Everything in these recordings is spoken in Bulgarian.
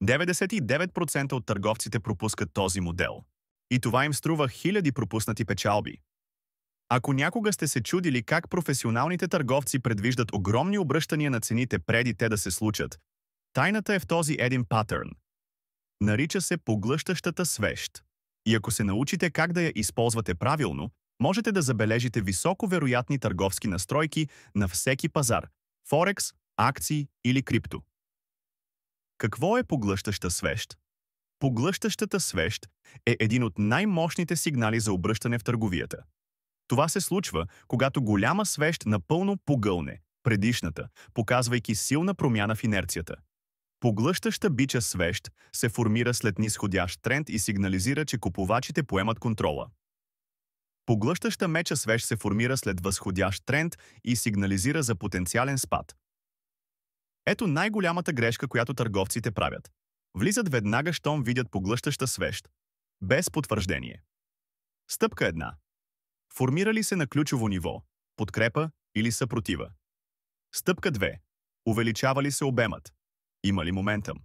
99% от търговците пропускат този модел. И това им струва хиляди пропуснати печалби. Ако някога сте се чудили как професионалните търговци предвиждат огромни обръщания на цените преди те да се случат, тайната е в този един патърн. Нарича се поглъщащата свещ. И ако се научите как да я използвате правилно, можете да забележите високо вероятни търговски настройки на всеки пазар – Форекс, акции или крипто. Какво е поглъщаща свещ? Поглъщащата свещ е един от най-мощните сигнали за обръщане в търговията. Това се случва, когато голяма свещ напълно погълне предишната, показвайки силна промяна в инерцията. Поглъщаща бича свещ се формира след низходящ тренд и сигнализира, че купувачите поемат контрола. Поглъщаща меча свещ се формира след възходящ тренд и сигнализира за потенциален спад. Ето най-голямата грешка, която търговците правят. Влизат веднага, щом видят поглъщаща свещ, без потвърждение. Стъпка 1. Формира ли се на ключово ниво, подкрепа или съпротива? Стъпка 2. Увеличава ли се обемът? Има ли моментъм?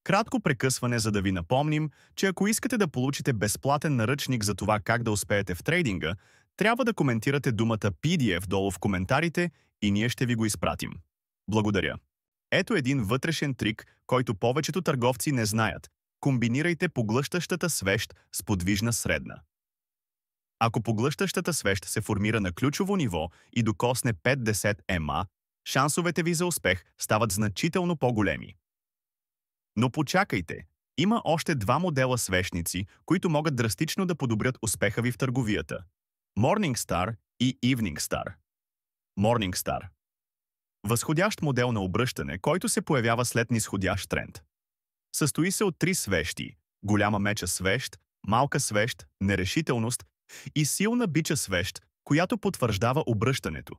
Кратко прекъсване, за да ви напомним, че ако искате да получите безплатен наръчник за това как да успеете в трейдинга, трябва да коментирате думата PDF долу в коментарите и ние ще ви го изпратим. Благодаря. Ето един вътрешен трик, който повечето търговци не знаят. Комбинирайте поглъщащата свещ с подвижна средна. Ако поглъщащата свещ се формира на ключово ниво и докосне 50 ма, шансовете ви за успех стават значително по-големи. Но почакайте, има още два модела свещници, които могат драстично да подобрят успеха ви в търговията. Morningstar и Evening Star. Morningstar. Възходящ модел на обръщане, който се появява след низходящ тренд. Състои се от три свещи – голяма меча свещ, малка свещ, нерешителност и силна бича свещ, която потвърждава обръщането.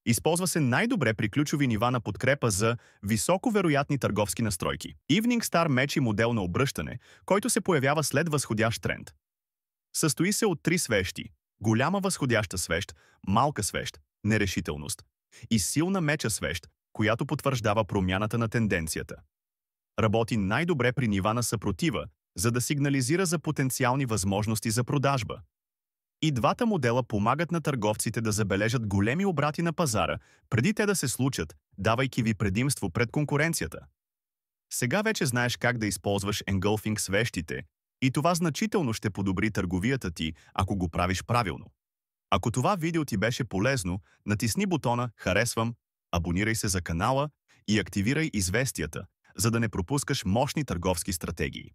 Използва се най-добре при ключови нива на подкрепа за високовероятни търговски настройки. Evening Star меч и модел на обръщане, който се появява след възходящ тренд. Състои се от три свещи – голяма възходяща свещ, малка свещ, нерешителност и силна меча свещ, която потвърждава промяната на тенденцията. Работи най-добре при нива на съпротива, за да сигнализира за потенциални възможности за продажба. И двата модела помагат на търговците да забележат големи обрати на пазара, преди те да се случат, давайки ви предимство пред конкуренцията. Сега вече знаеш как да използваш engulfing свещите и това значително ще подобри търговията ти, ако го правиш правилно. Ако това видео ти беше полезно, натисни бутона «Харесвам», абонирай се за канала и активирай известията, за да не пропускаш мощни търговски стратегии.